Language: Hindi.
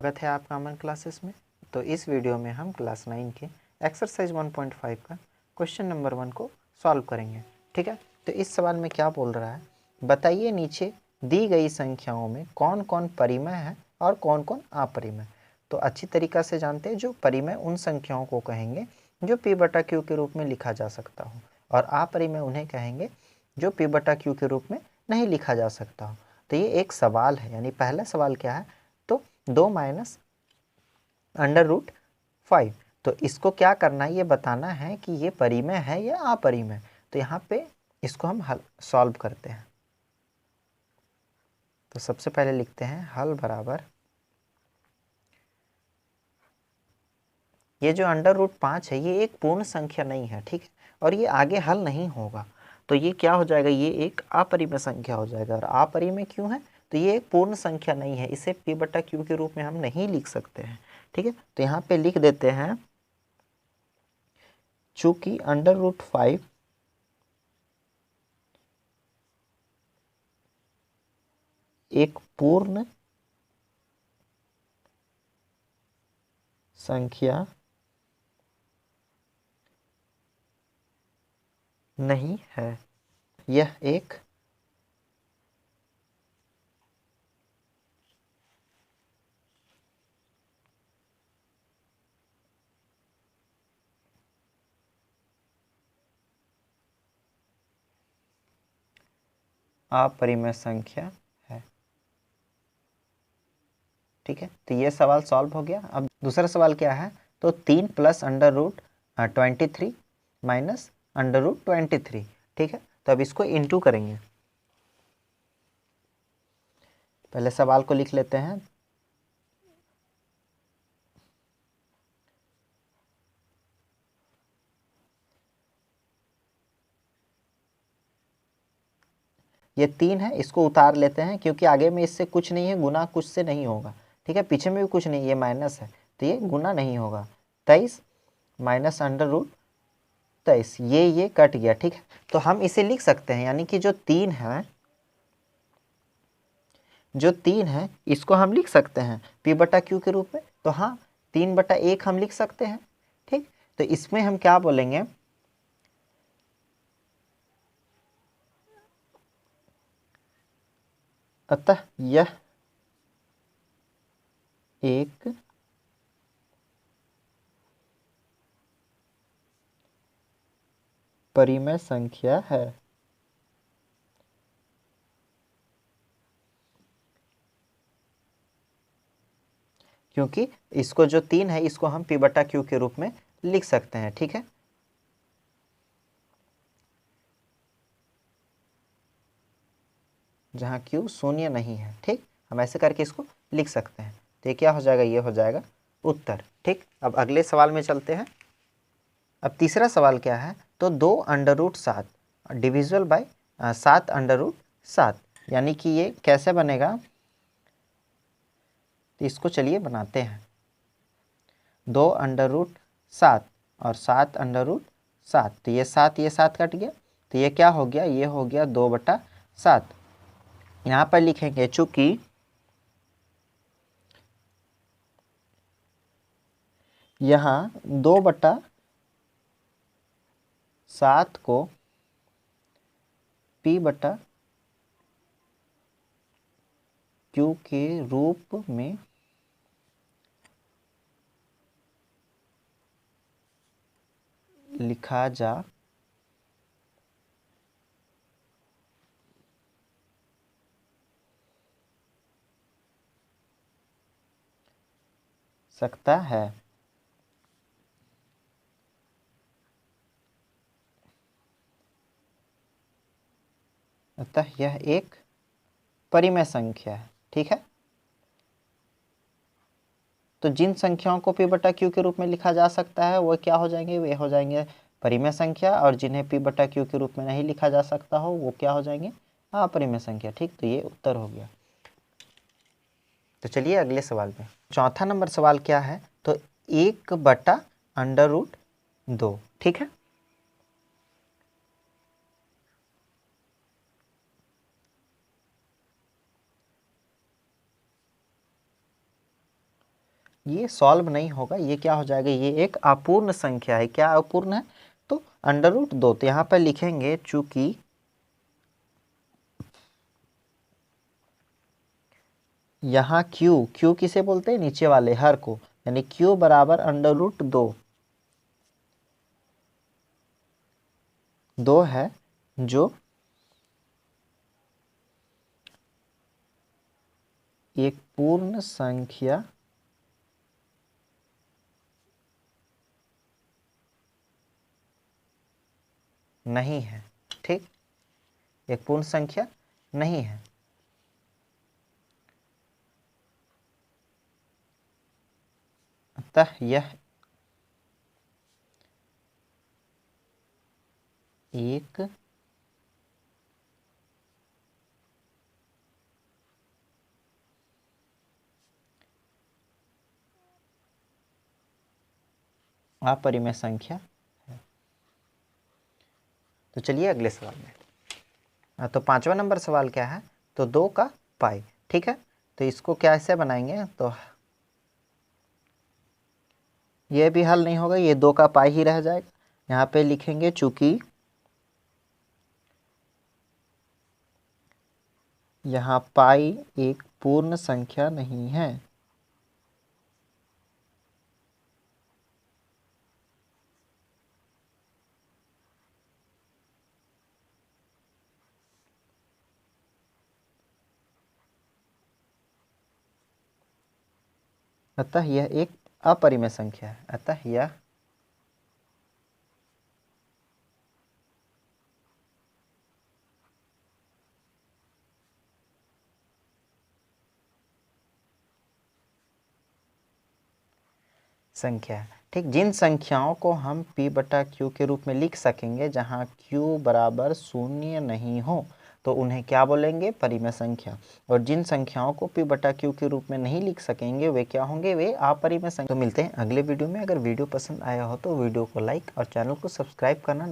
स्वागत है आपका अमन क्लासेस में। तो इस वीडियो में हम क्लास 9 के एक्सरसाइज 1.5 का क्वेश्चन नंबर 1 को सॉल्व करेंगे। ठीक है, तो इस सवाल में क्या बोल रहा है, बताइए नीचे दी गई संख्याओं में कौन कौन परिमेय है और कौन कौन अपरिमेय। तो अच्छी तरीक़ा से जानते हैं, जो परिमेय उन संख्याओं को कहेंगे जो P/Q के रूप में लिखा जा सकता हो, और अपरिमेय उन्हें कहेंगे जो P/Q के रूप में नहीं लिखा जा सकता हो। तो ये एक सवाल है, यानी पहला सवाल क्या है, तो 2 माइनस √5। तो इसको क्या करना है, ये बताना है कि ये परिमेय है या अपरिमेय। तो यहाँ पे इसको हम हल सॉल्व करते हैं। तो सबसे पहले लिखते हैं हल बराबर, ये जो √5 है ये एक पूर्ण संख्या नहीं है, ठीक है, और ये आगे हल नहीं होगा। तो ये क्या हो जाएगा, ये एक अपरिमेय संख्या हो जाएगा। और अपरिमेय क्यों है, तो ये एक पूर्ण संख्या नहीं है, इसे P/Q के रूप में हम नहीं लिख सकते हैं। ठीक है, तो यहाँ पे लिख देते हैं, चूंकि √5 एक पूर्ण संख्या नहीं है, यह एक अपरिमेय संख्या है। ठीक है, तो ये सवाल सॉल्व हो गया। अब दूसरा सवाल क्या है, तो 3 + √23 माइनस √23। ठीक है, तो अब इसको इंटू करेंगे। पहले सवाल को लिख लेते हैं। ये 3 है, इसको उतार लेते हैं, क्योंकि आगे में इससे कुछ नहीं है, गुना कुछ से नहीं होगा। ठीक है, पीछे में भी कुछ नहीं, ये माइनस है, तो ये गुना नहीं होगा। 23 माइनस √23, ये कट गया। ठीक है, तो हम इसे लिख सकते हैं, यानी कि जो 3 है इसको हम लिख सकते हैं P/Q के रूप में। तो हाँ, 3/1 हम लिख सकते हैं। ठीक, तो इसमें हम क्या बोलेंगे, अतः यह एक परिमेय संख्या है। क्योंकि इसको जो 3 है इसको हम P/Q के रूप में लिख सकते हैं। ठीक है, जहाँ Q शून्य नहीं है। ठीक, हम ऐसे करके इसको लिख सकते हैं। तो ये क्या हो जाएगा, ये हो जाएगा उत्तर। ठीक, अब अगले सवाल में चलते हैं। अब तीसरा सवाल क्या है, तो 2 √7 डिविजिबल बाय 7 √7, यानी कि ये कैसे बनेगा, तो इसको चलिए बनाते हैं। 2 √7 और 7 √7, तो ये 7 कट गया, तो ये क्या हो गया, ये हो गया 2/7। यहाँ पर लिखेंगे, चूंकि यहाँ 2/7 को P/Q के रूप में लिखा जा सकता है। अतः यह एक परिमेय संख्या है। ठीक है, तो जिन संख्याओं को P/Q के रूप में लिखा जा सकता है वो क्या हो जाएंगे, वे हो जाएंगे परिमेय संख्या, और जिन्हें P/Q के रूप में नहीं लिखा जा सकता हो वो क्या हो जाएंगे, अपरिमेय संख्या। ठीक, तो ये उत्तर हो गया। तो चलिए अगले सवाल पे। चौथा नंबर सवाल क्या है, तो 1/√2। ठीक है, ये सॉल्व नहीं होगा, ये क्या हो जाएगा, ये एक अपूर्ण संख्या है। क्या अपूर्ण है, तो √2। तो यहाँ पर लिखेंगे चूंकि यहाँ क्यू किसे बोलते हैं, नीचे वाले हर को, यानी क्यू बराबर √2 2 है, जो एक पूर्ण संख्या नहीं है। ठीक, एक पूर्ण संख्या नहीं है। अतः यह एक अपरिमेय संख्या है। तो चलिए अगले सवाल में। तो 5वां नंबर सवाल क्या है, तो 2 का पाई। ठीक है, तो इसको कैसे बनाएंगे, तो ये भी हल नहीं होगा, ये 2 का पाई ही रह जाएगा। यहाँ पे लिखेंगे चूंकि यहाँ पाई एक पूर्ण संख्या नहीं है। अतः यह एक अपरिमेय संख्या है। अतः यह संख्या है। ठीक, जिन संख्याओं को हम p/q के रूप में लिख सकेंगे जहां q बराबर 0 नहीं हो, तो उन्हें क्या बोलेंगे, परिमेय संख्या। और जिन संख्याओं को p/q के रूप में नहीं लिख सकेंगे वे क्या होंगे, वे अपरिमेय संख्या। तो मिलते हैं अगले वीडियो में। अगर वीडियो पसंद आया हो तो वीडियो को लाइक और चैनल को सब्सक्राइब करना